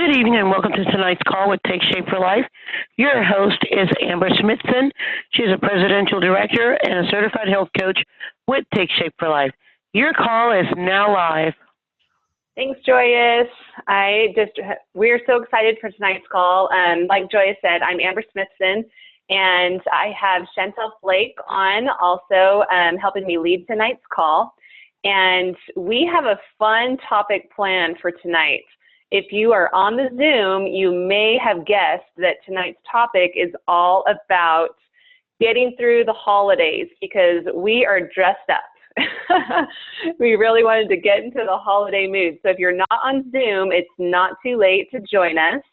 Good evening and welcome to tonight's call with Take Shape for Life. Your host is Amber Smithson. She is a presidential director and a certified health coach with Take Shape for Life. Your call is now live. Thanks, Joyous. We're so excited for tonight's call. Like Joyous said, I'm Amber Smithson, and I have Chantel Flake on also helping me lead tonight's call. And we have a fun topic planned for tonight. If you are on the Zoom, you may have guessed that tonight's topic is all about getting through the holidays because we are dressed up. We really wanted to get into the holiday mood. So if you're not on Zoom, it's not too late to join us.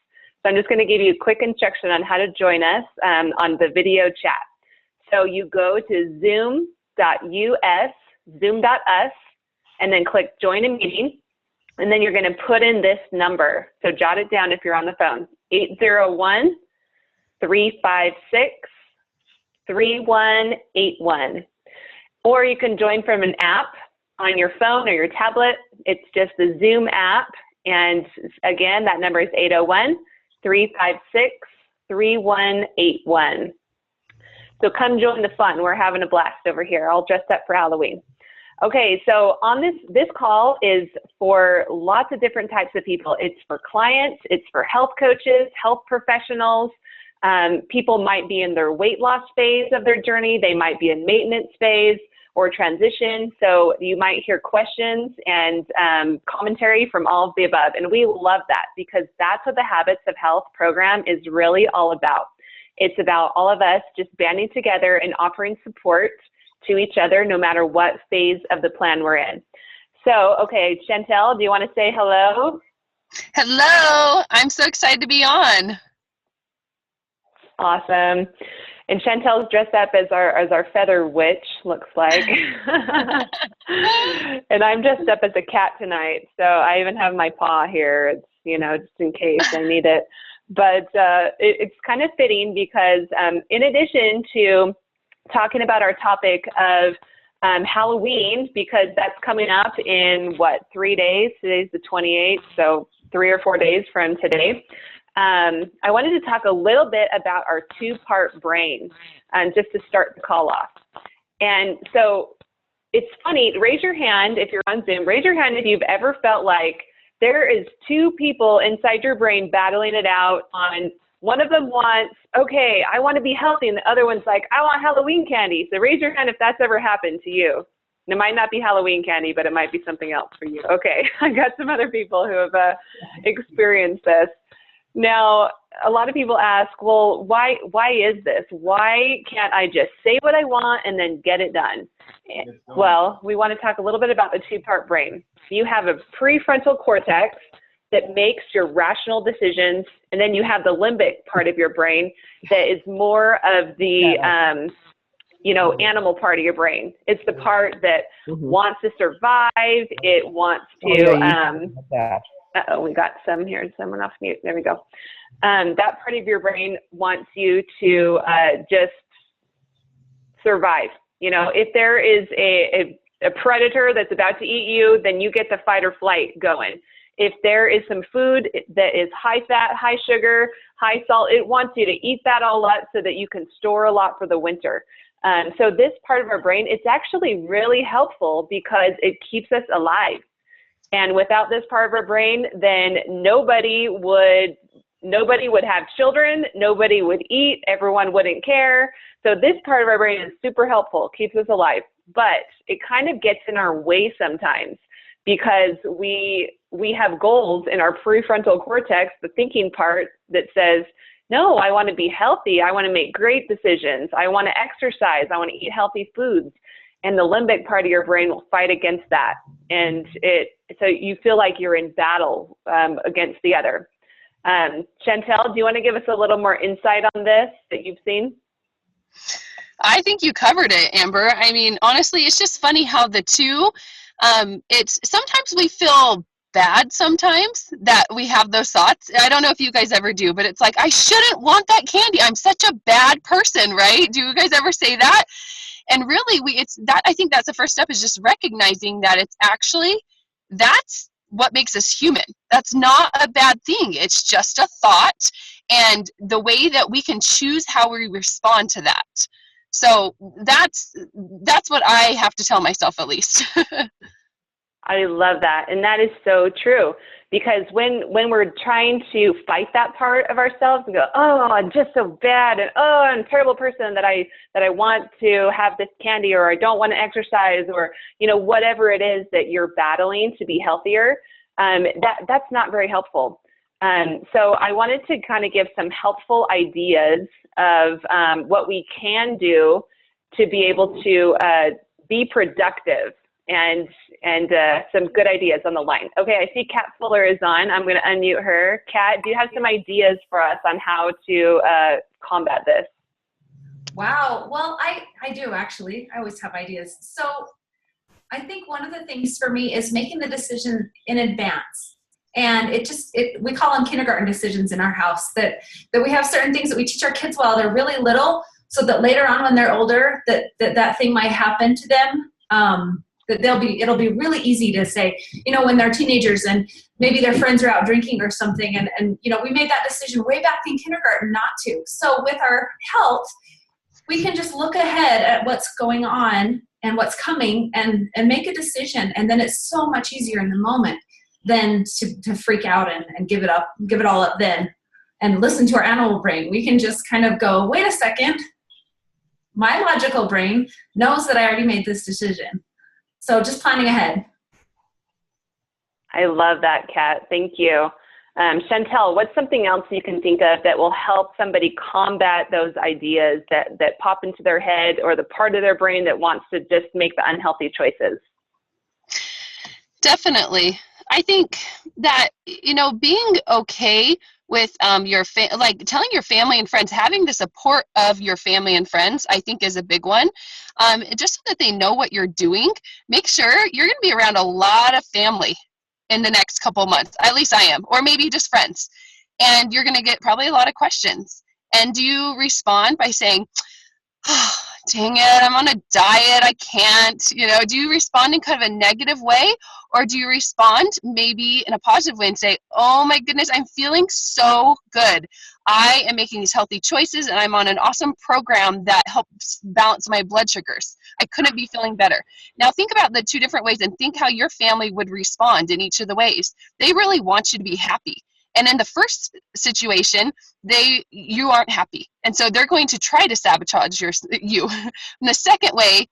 So I'm just going to give you a quick instruction on how to join us on the video chat. So you go to zoom.us, zoom.us, and then click join a meeting. And then you're going to put in this number. So jot it down if you're on the phone, 801-356-3181. Or you can join from an app on your phone or your tablet. It's just the Zoom app. And again, that number is 801-356-3181. So come join the fun. We're having a blast over here, all dressed up for Halloween. Okay, so on this call is for lots of different types of people. It's for clients, it's for health coaches, health professionals. People might be in their weight loss phase of their journey. They might be in maintenance phase or transition. So you might hear questions and commentary from all of the above. And we love that because that's what the Habits of Health program is really all about. It's about all of us just banding together and offering support to each other, no matter what phase of the plan we're in. So, okay, Chantel, do you want to say hello? Hello, I'm so excited to be on. Awesome. And Chantel's dressed up as our feather witch, looks like. And I'm dressed up as a cat tonight, so I even have my paw here. It's, just in case I need it. But it's kind of fitting because in addition to talking about our topic of Halloween, because that's coming up in 3 days? Today's the 28th, so 3 or 4 days from today. I wanted to talk a little bit about our two-part brain, just to start the call off. And so it's funny, raise your hand if you're on Zoom, raise your hand if you've ever felt like there is two people inside your brain battling it out on one of them wants, okay, I want to be healthy, and the other one's like, I want Halloween candy. So raise your hand if that's ever happened to you. And it might not be Halloween candy, but it might be something else for you. Okay, I got some other people who have experienced this. Now, a lot of people ask, well, why is this? Why can't I just say what I want and then get it done? Well, we want to talk a little bit about the two-part brain. You have a prefrontal cortex that makes your rational decisions, and then you have the limbic part of your brain that is more of the, animal part of your brain. It's the part that wants to survive. It wants to, we got some here, someone off mute. There we go. That part of your brain wants you to just survive. If there is a predator that's about to eat you, then you get the fight or flight going. If there is some food that is high fat, high sugar, high salt, it wants you to eat that all up so that you can store a lot for the winter. So this part of our brain, it's actually really helpful because it keeps us alive. And without this part of our brain, then nobody would have children, nobody would eat, everyone wouldn't care. So this part of our brain is super helpful, keeps us alive. But it kind of gets in our way sometimes, because we have goals in our prefrontal cortex, the thinking part, that says, no, I want to be healthy. I want to make great decisions. I want to exercise. I want to eat healthy foods. And the limbic part of your brain will fight against that. And so you feel like you're in battle against the other. Chantel, do you want to give us a little more insight on this that you've seen? I think you covered it, Amber. I mean, honestly, it's just funny how the two, it's sometimes we feel bad sometimes that we have those thoughts. I don't know if you guys ever do, but it's like, I shouldn't want that candy. I'm such a bad person, right? Do you guys ever say that? And really, I think that's the first step, is just recognizing that it's actually, that's what makes us human. That's not a bad thing. It's just a thought, and the way that we can choose how we respond to that. So that's what I have to tell myself, at least. I love that. And that is so true, because when we're trying to fight that part of ourselves and go, oh, I'm just so bad, and oh, I'm a terrible person that I want to have this candy, or I don't want to exercise, or, you know, whatever it is that you're battling to be healthier, that's not very helpful. So I wanted to kind of give some helpful ideas of what we can do to be able to be productive, and some good ideas on the line. Okay, I see Kat Fuller is on. I'm going to unmute her. Kat, do you have some ideas for us on how to combat this? Wow. Well, I do actually. I always have ideas. So I think one of the things for me is making the decision in advance. And we call them kindergarten decisions in our house, that we have certain things that we teach our kids while they're really little, so that later on when they're older, that thing might happen to them. That it'll be really easy to say, you know, when they're teenagers and maybe their friends are out drinking or something, and you know, we made that decision way back in kindergarten not to. So with our health, we can just look ahead at what's going on and what's coming, and make a decision, and then it's so much easier in the moment than to freak out and give it all up then, and listen to our animal brain. We can just kind of go, wait a second, my logical brain knows that I already made this decision. So just planning ahead. I love that, Kat. Thank you. Chantel, what's something else you can think of that will help somebody combat those ideas that pop into their head, or the part of their brain that wants to just make the unhealthy choices? Definitely. I think that, you know, being okay with like telling your family and friends, having the support of your family and friends, I think is a big one. Just so that they know what you're doing. Make sure you're going to be around a lot of family in the next couple months. At least I am, or maybe just friends. And you're going to get probably a lot of questions. And do you respond by saying, oh, dang it, I'm on a diet, I can't, you know? Do you respond in kind of a negative way, or do you respond maybe in a positive way and say, oh my goodness, I'm feeling so good. I am making these healthy choices, and I'm on an awesome program that helps balance my blood sugars. I couldn't be feeling better. Now think about the two different ways, and think how your family would respond in each of the ways. They really want you to be happy. And in the first situation, you aren't happy. And so they're going to try to sabotage you. In the second way,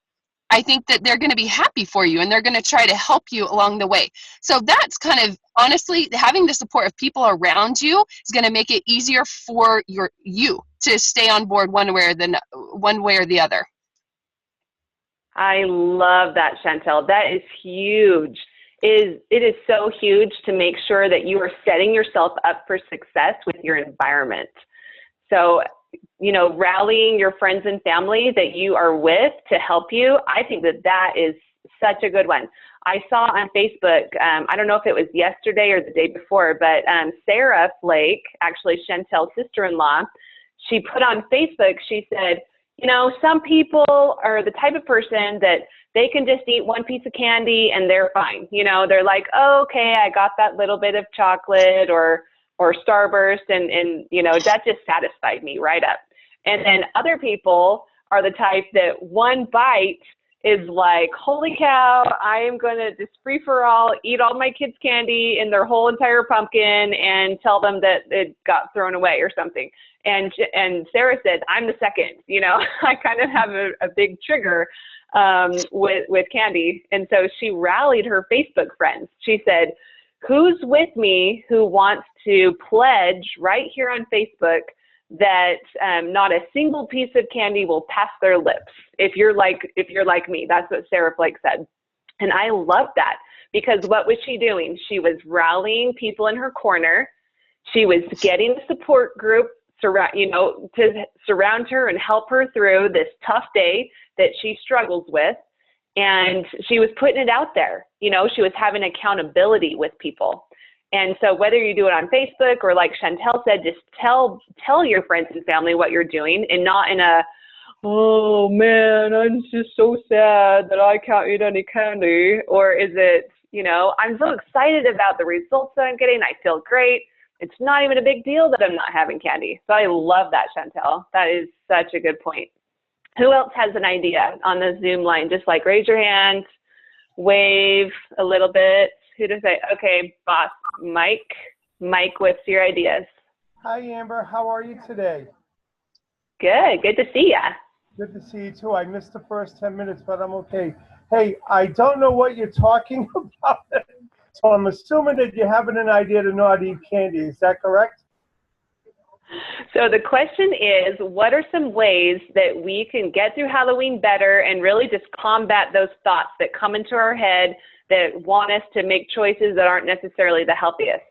I think that they're going to be happy for you, and they're going to try to help you along the way. So that's kind of, honestly, having the support of people around you is going to make it easier for you to stay on board one way or the other. I love that, Chantel. That is huge. It is so huge to make sure that you are setting yourself up for success with your environment. So, you know, rallying your friends and family that you are with to help you, I think that is such a good one. I saw on Facebook, I don't know if it was yesterday or the day before, but Sarah Flake, actually Chantel's sister-in-law, she put on Facebook, she said, you know, some people are the type of person that they can just eat one piece of candy and they're fine. You know, they're like, oh, okay, I got that little bit of chocolate or Starburst, and you know, that just satisfied me right up. And then other people are the type that one bite is like, holy cow, I am going to just free for all, eat all my kids' candy and their whole entire pumpkin and tell them that it got thrown away or something. And Sarah said, I'm the second, you know, I kind of have a big trigger with candy. And so she rallied her Facebook friends. She said, who's with me who wants to pledge right here on Facebook that not a single piece of candy will pass their lips? If you're like me, that's what Sarah Flake said. And I love that, because what was she doing? She was rallying people in her corner. She was getting the support group to surround her and help her through this tough day that she struggles with. And she was putting it out there. You know, she was having accountability with people. And so whether you do it on Facebook or, like Chantel said, just tell your friends and family what you're doing, and not in a, oh man, I'm just so sad that I can't eat any candy. Or is it, I'm so excited about the results that I'm getting. I feel great. It's not even a big deal that I'm not having candy. So I love that, Chantel. That is such a good point. Who else has an idea on the Zoom line? Just like raise your hand, wave a little bit. Who does say? Okay, boss, Mike. Mike, what's your ideas? Hi, Amber. How are you today? Good. Good to see ya. Good to see you, too. I missed the first 10 minutes, but I'm okay. Hey, I don't know what you're talking about, so I'm assuming that you're having an idea to not eat candy. Is that correct? So the question is, what are some ways that we can get through Halloween better and really just combat those thoughts that come into our head that want us to make choices that aren't necessarily the healthiest?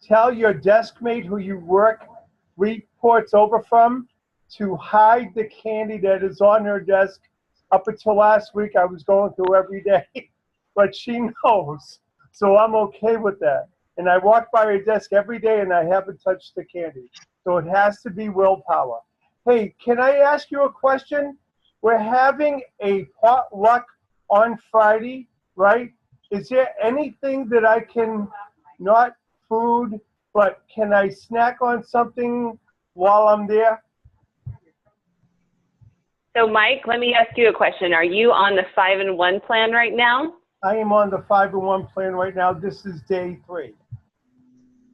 Tell your desk mate who you work reports over from to hide the candy that is on her desk. Up until last week, I was going through every day, but she knows, so I'm okay with that. And I walk by her desk every day, and I haven't touched the candy. So it has to be willpower. Hey, can I ask you a question? We're having a potluck on Friday, right? Is there anything that I can, not food, but can I snack on something while I'm there? So Mike, let me ask you a question. Are you on the 5-in-1 plan right now? I am on the 5-in-1 plan right now. This is day 3.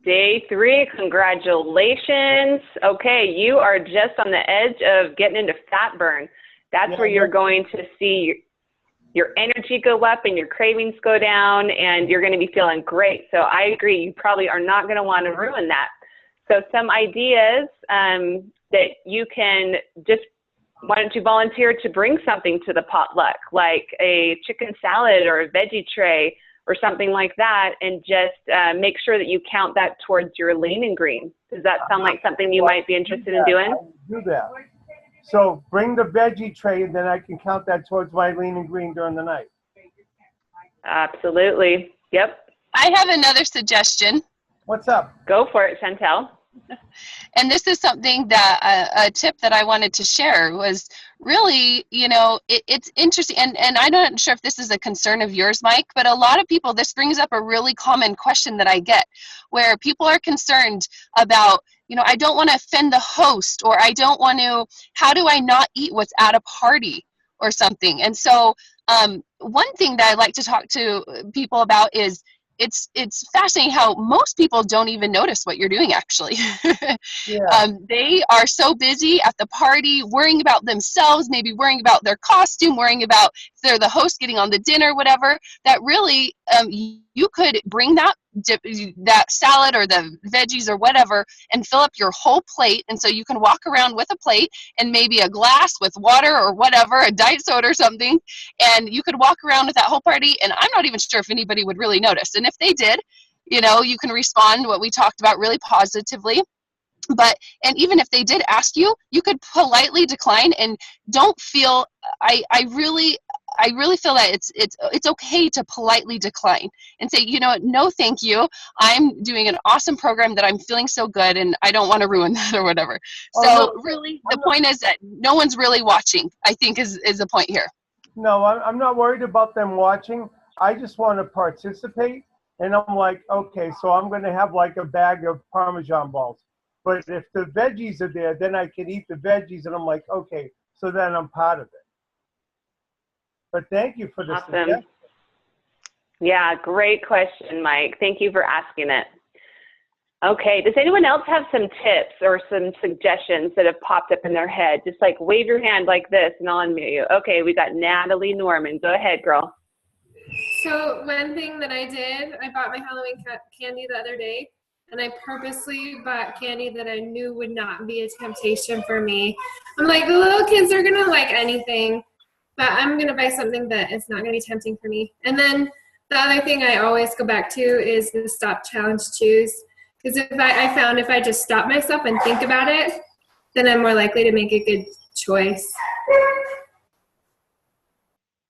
Day 3, congratulations. Okay, you are just on the edge of getting into fat burn. That's where you're going to see your energy go up and your cravings go down, and you're going to be feeling great. So I agree, you probably are not going to want to ruin that. So some ideas that you can just, why don't you volunteer to bring something to the potluck, like a chicken salad or a veggie tray or something like that, and just make sure that you count that towards your lean and green. Does that sound like something you might be interested in doing? Do that. So bring the veggie tray, and then I can count that towards my lean and green during the night. Absolutely. Yep. I have another suggestion. What's up? Go for it, Chantel. And this is something that a tip that I wanted to share was really, it's interesting. And I'm not sure if this is a concern of yours, Mike, but a lot of people, this brings up a really common question that I get where people are concerned about, I don't want to offend the host, or I don't want to, how do I not eat what's at a party or something? And so one thing that I like to talk to people about is, it's fascinating how most people don't even notice what you're doing, actually. Yeah. They are so busy at the party worrying about themselves, maybe worrying about their costume, worrying about if they're the host getting on the dinner, whatever, that really you could bring that salad or the veggies or whatever and fill up your whole plate. And so you can walk around with a plate and maybe a glass with water or whatever, a diet soda or something, and you could walk around with that whole party, and I'm not even sure if anybody would really notice. And if they did, you can respond what we talked about really positively. But, and even if they did ask you, you could politely decline and don't feel, I really feel that it's okay to politely decline and say, no, thank you. I'm doing an awesome program that I'm feeling so good, and I don't want to ruin that or whatever. So really, the point is that no one's really watching, I think is the point here. No, I'm not worried about them watching. I just want to participate. And I'm like, okay, so I'm going to have like a bag of Parmesan balls. But if the veggies are there, then I can eat the veggies. And I'm like, okay, so then I'm part of it. But thank you for this. Awesome. Yeah, great question, Mike. Thank you for asking it. Okay, does anyone else have some tips or some suggestions that have popped up in their head? Just like wave your hand like this and I'll unmute you. Okay, we got Natalie Norman. Go ahead, girl. So one thing that I did, I bought my Halloween candy the other day, and I purposely bought candy that I knew would not be a temptation for me. I'm like, the little kids are going to like anything, but I'm going to buy something that is not going to be tempting for me. And then the other thing I always go back to is the stop, challenge, choose. Because I found if I just stop myself and think about it, then I'm more likely to make a good choice.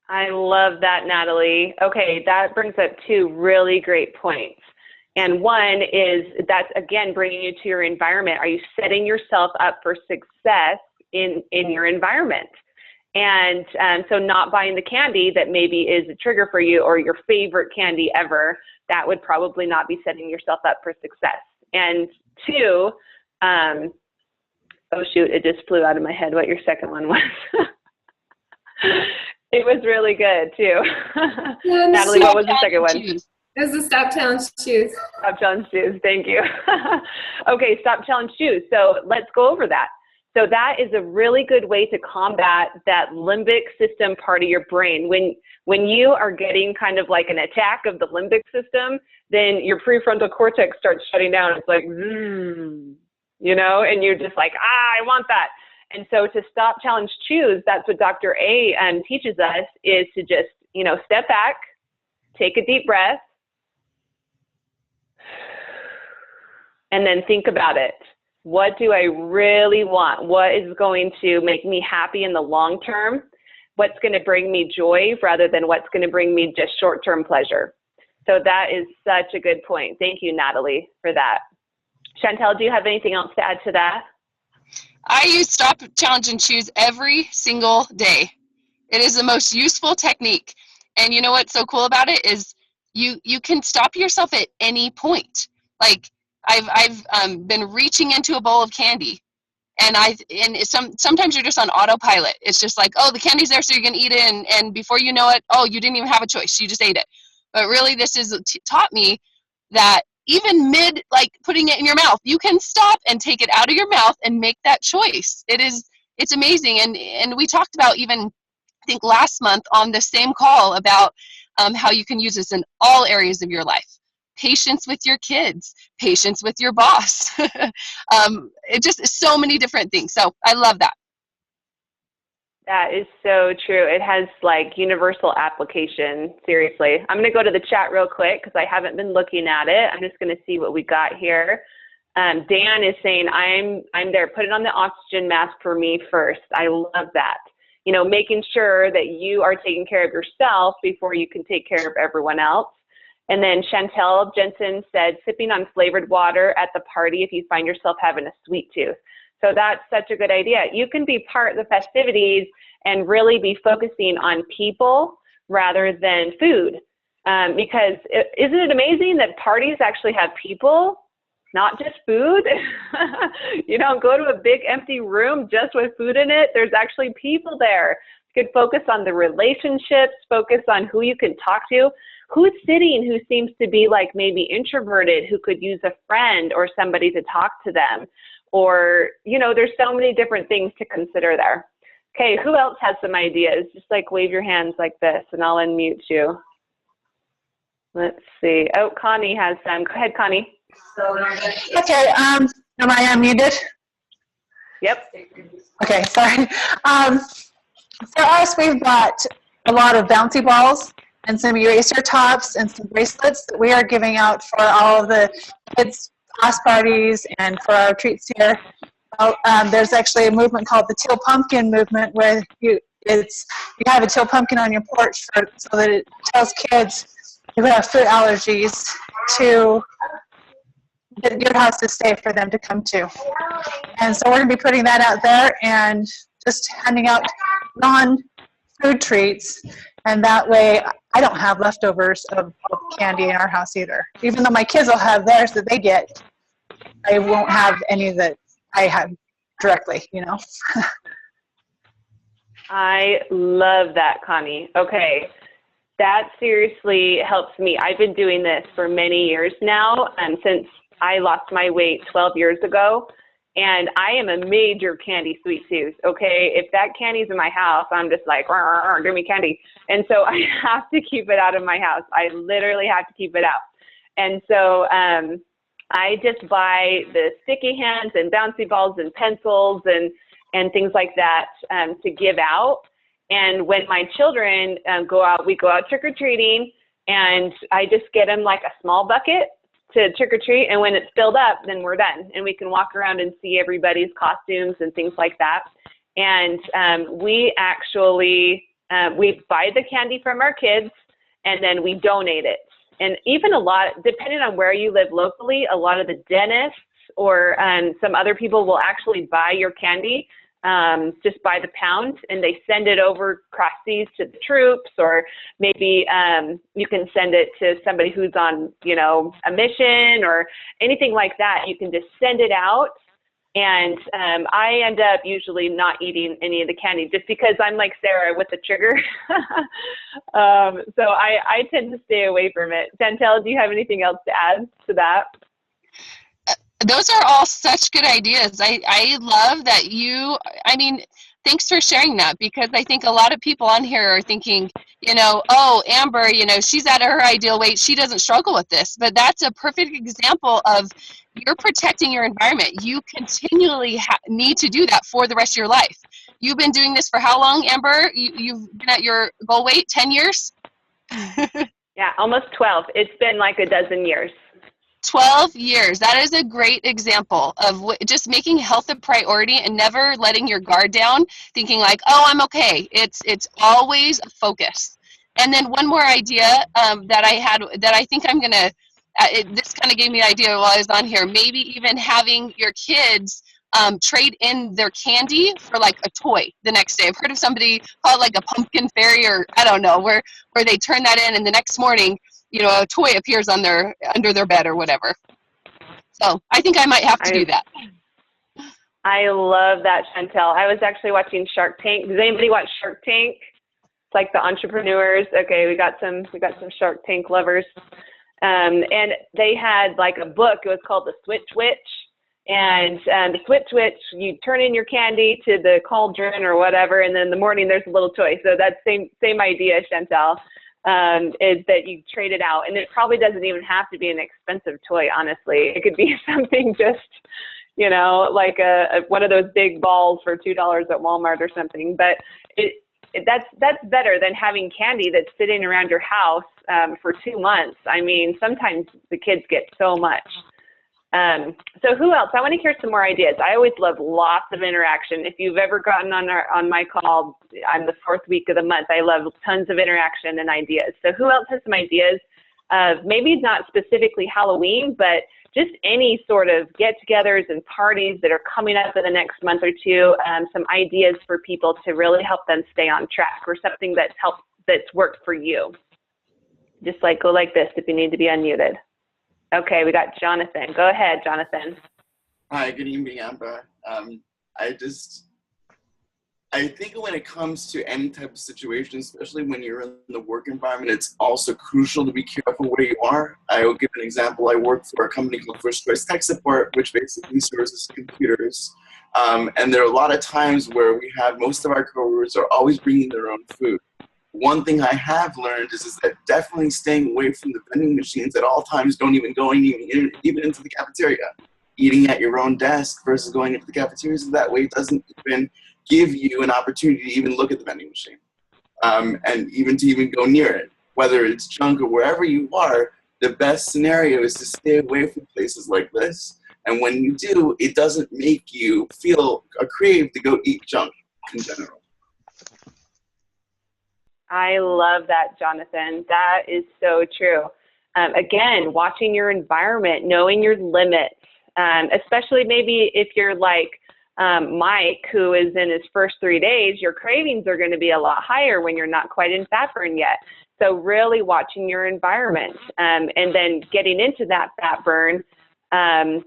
I love that, Natalie. Okay, that brings up 2 really great points. And one is that's, again, bringing you to your environment. Are you setting yourself up for success in your environment? And so not buying the candy that maybe is a trigger for you, or your favorite candy ever, that would probably not be setting yourself up for success. And two, oh shoot, it just flew out of my head what your second one was. It was really good too. Natalie, what was the second one? It was the Stop Challenge Shoes. Stop Challenge Shoes, thank you. Okay, Stop Challenge Shoes. So let's go over that. So that is a really good way to combat that limbic system part of your brain. When you are getting kind of like an attack of the limbic system, then your prefrontal cortex starts shutting down. It's like, you know, and you're just like, I want that. And so to stop, challenge, choose, that's what Dr. A teaches us, is to just, you know, step back, take a deep breath, and then think about it. What do I really want? What is going to make me happy in the long term? What's going to bring me joy rather than what's going to bring me just short-term pleasure? So that is such a good point. Thank you, Natalie, for that. Chantel, do you have anything else to add to that? I use Stop, Challenge, and Choose every single day. It is the most useful technique. And you know what's so cool about it is you can stop yourself at any point. Like I've been reaching into a bowl of candy, and sometimes you're just on autopilot. It's just like, oh, the candy's there, so you're gonna eat it, and before you know it, oh, you didn't even have a choice, you just ate it. But really, this has taught me that even mid, like putting it in your mouth, you can stop and take it out of your mouth and make that choice. It's amazing. And we talked about, even I think last month on the same call, about how you can use this in all areas of your life. Patience with your kids, patience with your boss. It just is so many different things. So I love that. That is so true. It has like universal application, seriously. I'm going to go to the chat real quick because I haven't been looking at it. I'm just going to see what we got here. Dan is saying, I'm there. Put it on the oxygen mask for me first. I love that. You know, making sure that you are taking care of yourself before you can take care of everyone else. And then Chantel Jensen said, sipping on flavored water at the party if you find yourself having a sweet tooth. So that's such a good idea. You can be part of the festivities and really be focusing on people rather than food. Because isn't it amazing that parties actually have people, not just food? You don't go to a big empty room just with food in it. There's actually people there. You could focus on the relationships, focus on who you can talk to. Who's sitting who seems to be like maybe introverted, who could use a friend or somebody to talk to them? Or, you know, there's so many different things to consider there. Okay, who else has some ideas? Just like wave your hands like this and I'll unmute you. Let's see. Oh, Connie has some. Go ahead, Connie. Okay, am I unmuted? Yep. Okay, sorry. For us, we've got a lot of bouncy balls and some eraser tops and some bracelets that we are giving out for all of the kids' class parties and for our treats here. There's actually a movement called the Teal Pumpkin movement, where you have a teal pumpkin on your porch so that it tells kids who have food allergies that your house is safe for them to come to. And so we're going to be putting that out there and just handing out non-food treats, and that way I don't have leftovers of candy in our house either. Even though my kids will have theirs that they get, I won't have any that I have directly, you know. I love that, Connie. Okay, that seriously helps me. I've been doing this for many years now, since I lost my weight 12 years ago, and I am a major candy sweet tooth, okay? If that candy's in my house, I'm just like, give me candy. And so I have to keep it out of my house. I literally have to keep it out. And so I just buy the sticky hands and bouncy balls and pencils and things like that to give out. And when my children go out, we go out trick-or-treating, and I just get them like a small bucket to trick-or-treat, and when it's filled up, then we're done, and we can walk around and see everybody's costumes and things like that. And we actually, we buy the candy from our kids, and then we donate it. And even a lot, depending on where you live locally, a lot of the dentists or some other people will actually buy your candy just by the pound, and they send it over across seas to the troops, or maybe you can send it to somebody who's on, a mission or anything like that. You can just send it out. And I end up usually not eating any of the candy just because I'm like Sarah with the trigger. So I tend to stay away from it. Chantel, do you have anything else to add to that? Those are all such good ideas. I love that thanks for sharing that, because I think a lot of people on here are thinking, oh, Amber, she's at her ideal weight. She doesn't struggle with this. But that's a perfect example of you're protecting your environment. You continually need to do that for the rest of your life. You've been doing this for how long, Amber? You've been at your goal weight 10 years? Yeah, almost 12. It's been like a dozen years. 12 years. That is a great example of just making health a priority and never letting your guard down, thinking like, oh, I'm okay. It's always a focus. And then one more idea that I had that I think I'm going to, this kind of gave me an idea while I was on here, maybe even having your kids trade in their candy for like a toy the next day. I've heard of somebody call it like a pumpkin fairy, or I don't know, where they turn that in and the next morning, a toy appears under their bed or whatever. So I think I might have to do that. I love that, Chantel. I was actually watching Shark Tank. Does anybody watch Shark Tank? It's like the entrepreneurs. Okay, we got some Shark Tank lovers. And they had like a book. It was called The Switch Witch. And the Switch Witch, you turn in your candy to the cauldron or whatever, and then in the morning there's a little toy. So that's same idea, Chantel. Is that you trade it out, and it probably doesn't even have to be an expensive toy, honestly. It could be something just, like one of those big balls for $2 at Walmart or something. But that's better than having candy that's sitting around your house for 2 months. I mean, sometimes the kids get so much. So who else? I want to hear some more ideas. I always love lots of interaction. If you've ever gotten on my call, I'm the 4th week of the month. I love tons of interaction and ideas. So who else has some ideas of maybe not specifically Halloween, but just any sort of get-togethers and parties that are coming up in the next month or two, some ideas for people to really help them stay on track, or something that's worked for you. Just like go like this if you need to be unmuted. Okay, we got Jonathan. Go ahead, Jonathan. Hi, good evening, Amber. I think when it comes to any type of situation, especially when you're in the work environment, it's also crucial to be careful where you are. I will give an example. I work for a company called First Choice Tech Support, which basically services computers. And there are a lot of times where we have most of our coworkers are always bringing their own food. One thing I have learned is that definitely staying away from the vending machines at all times. Don't even go even into the cafeteria. Eating at your own desk versus going into the cafeteria, so that way it doesn't even give you an opportunity to even look at the vending machine, and even to even go near it. Whether it's junk or wherever you are, the best scenario is to stay away from places like this. And when you do, it doesn't make you feel a crave to go eat junk in general. I love that, Jonathan. That is so true. Again, watching your environment, knowing your limits, especially maybe if you're like Mike, who is in his first 3 days, your cravings are going to be a lot higher when you're not quite in fat burn yet. So really watching your environment, and then getting into that fat burn, and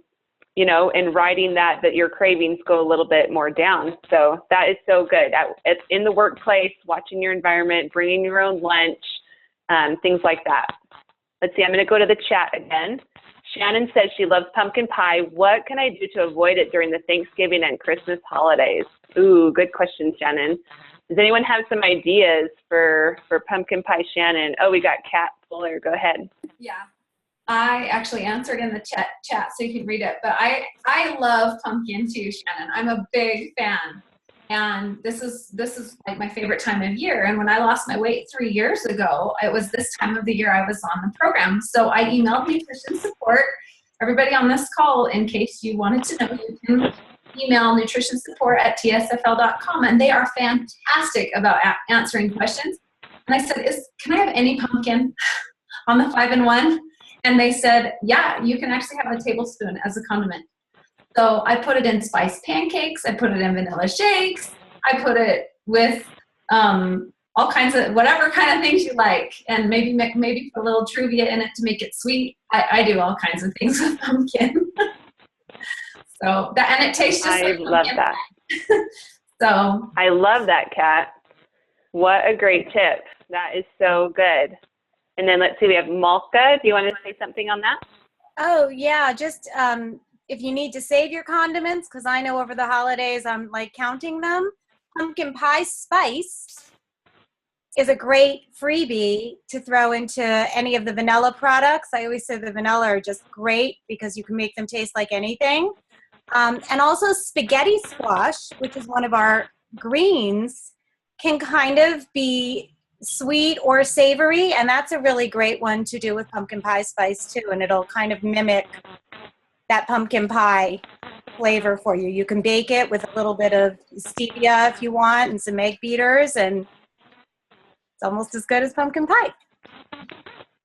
riding that your cravings go a little bit more down. So that is so good. It's in the workplace, watching your environment, bringing your own lunch, things like that. Let's see, I'm going to go to the chat again. Shannon says she loves pumpkin pie. What can I do to avoid it during the Thanksgiving and Christmas holidays? Ooh, good question, Shannon. Does anyone have some ideas for pumpkin pie, Shannon? Oh, we got Kat Fuller. Go ahead. Yeah. I actually answered in the chat so you can read it, but I love pumpkin too, Shannon. I'm a big fan. And this is like my favorite time of year. And when I lost my weight 3 years ago, it was this time of the year I was on the program. So I emailed nutrition support. Everybody on this call, in case you wanted to know, you can email nutritionsupport@tsfl.com, and they are fantastic about answering questions. And I said, can I have any pumpkin on the 5-in-1? And they said, yeah, you can actually have a tablespoon as a condiment. So I put it in spiced pancakes. I put it in vanilla shakes. I put it with all kinds of whatever kind of things you like, and maybe put a little truvia in it to make it sweet. I do all kinds of things with pumpkin. So that, and it tastes just I like love pumpkin that. pie. So I love that, Kat. What a great tip. That is so good. And then let's see, we have Malka. Do you want to say something on that? Oh, yeah. Just if you need to save your condiments, because I know over the holidays I'm like counting them, pumpkin pie spice is a great freebie to throw into any of the vanilla products. I always say the vanilla are just great because you can make them taste like anything. And also spaghetti squash, which is one of our greens, can kind of be sweet or savory, and that's a really great one to do with pumpkin pie spice too, and it'll kind of mimic that pumpkin pie flavor for you. You can bake it with a little bit of stevia if you want and some egg beaters, and it's almost as good as pumpkin pie.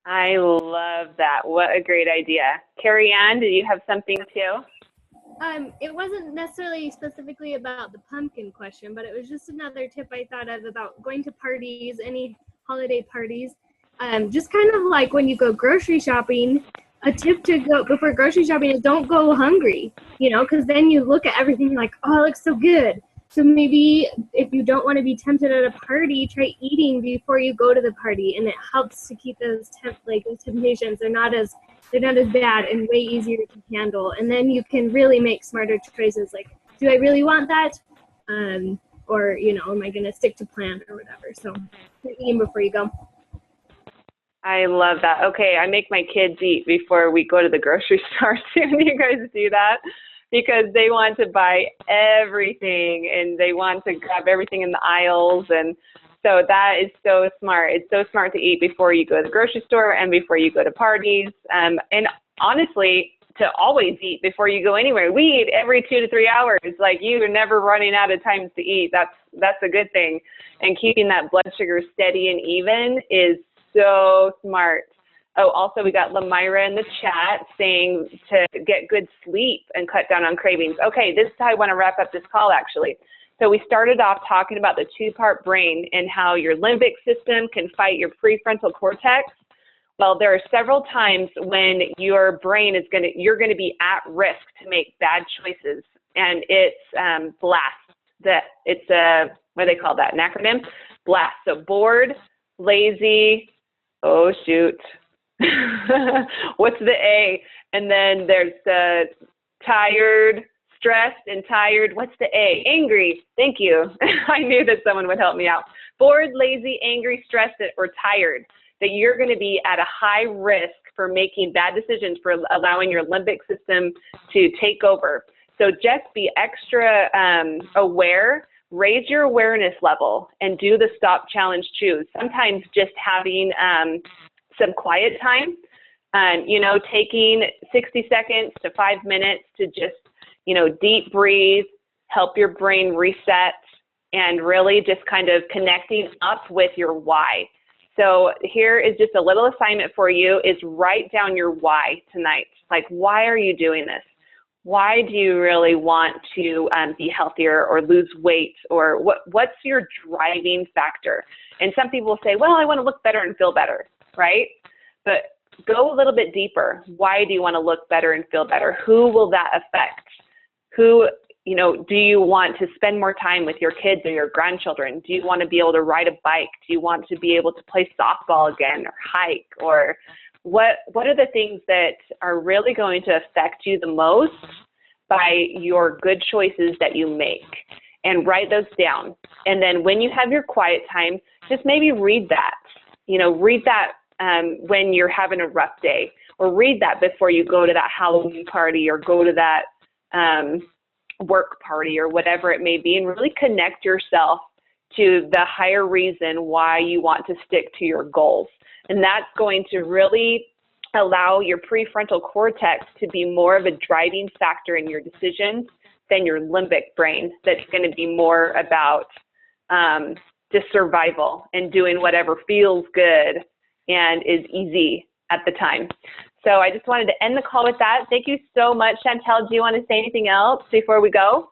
I love that. What a great idea. Carrie Ann, do you have something too? It wasn't necessarily specifically about the pumpkin question, but it was just another tip I thought of about going to parties, any holiday parties. Just kind of like when you go grocery shopping, a tip to go before grocery shopping is don't go hungry, because then you look at everything like, oh, it looks so good. So maybe if you don't want to be tempted at a party, try eating before you go to the party, and it helps to keep those temptations. They're not as bad and way easier to handle. And then you can really make smarter choices like, do I really want that? Or, am I going to stick to plan or whatever? So eating before you go. I love that. Okay, I make my kids eat before we go to the grocery store too. You guys do that? Because they want to buy everything and they want to grab everything in the aisles. And so that is so smart. It's so smart to eat before you go to the grocery store and before you go to parties. And honestly, to always eat before you go anywhere. We eat every 2 to 3 hours. Like, you are never running out of times to eat. That's a good thing. And keeping that blood sugar steady and even is so smart. Oh, also we got Lamira in the chat saying to get good sleep and cut down on cravings. Okay, this is how I want to wrap up this call actually. So we started off talking about the two-part brain and how your limbic system can fight your prefrontal cortex. Well, there are several times when your brain is you're going to be at risk to make bad choices, and it's BLAST. It's what do they call that? An acronym? BLAST. So bored, lazy. Oh shoot. What's the A? And then there's the tired, stressed, and tired. What's the A? Angry. Thank you. I knew that someone would help me out. Bored, lazy, angry, stressed, or tired. That you're going to be at a high risk for making bad decisions, for allowing your limbic system to take over. So just be extra aware. Raise your awareness level and do the stop, challenge, choose. Sometimes just having some quiet time, taking 60 seconds to 5 minutes to just, deep breathe, help your brain reset, and really just kind of connecting up with your why. So here is just a little assignment for you, is write down your why tonight. Like, why are you doing this? Why do you really want to be healthier or lose weight? Or what's your driving factor? And some people will say, well, I want to look better and feel better, right? But go a little bit deeper. Why do you want to look better and feel better? Who will that affect? Who, do you want to spend more time with your kids or your grandchildren? Do you want to be able to ride a bike? Do you want to be able to play softball again or hike? Or what are the things that are really going to affect you the most by your good choices that you make? And write those down. And then when you have your quiet time, just maybe read that. Read that when you're having a rough day, or read that before you go to that Halloween party or go to that work party or whatever it may be, and really connect yourself to the higher reason why you want to stick to your goals. And that's going to really allow your prefrontal cortex to be more of a driving factor in your decisions than your limbic brain, that's going to be more about just survival and doing whatever feels good and is easy at the time. So I just wanted to end the call with that. Thank you so much. Chantel, do you want to say anything else before we go?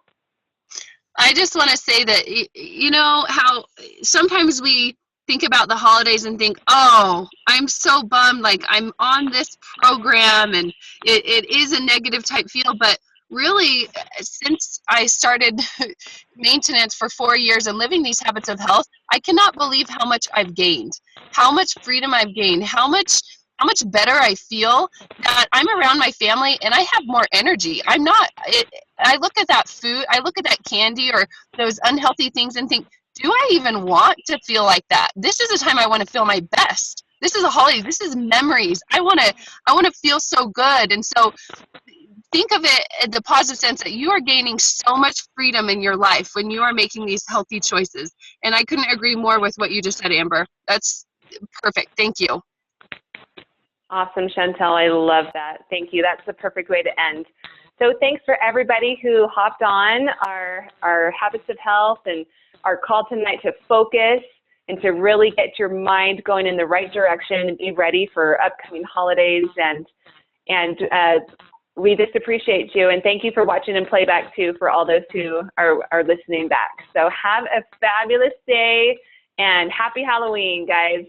I just want to say that, you know, how sometimes we think about the holidays and think, oh, I'm so bummed, like I'm on this program and it is a negative type feel. But really, since I started maintenance for 4 years and living these habits of health, I cannot believe how much I've gained, how much freedom I've gained, how much better I feel, that I'm around my family and I have more energy. I'm not, I look at that food, I look at that candy or those unhealthy things and think, do I even want to feel like that? This is a time I want to feel my best. This is a holiday. This is memories. I want to feel so good. And so think of it in the positive sense that you are gaining so much freedom in your life when you are making these healthy choices. And I couldn't agree more with what you just said, Amber. That's perfect. Thank you. Awesome, Chantel. I love that. Thank you. That's the perfect way to end. So thanks for everybody who hopped on our Habits of Health and our call tonight to focus and to really get your mind going in the right direction and be ready for upcoming holidays. And we just appreciate you. And thank you for watching in playback too, for all those who are listening back. So have a fabulous day and happy Halloween, guys.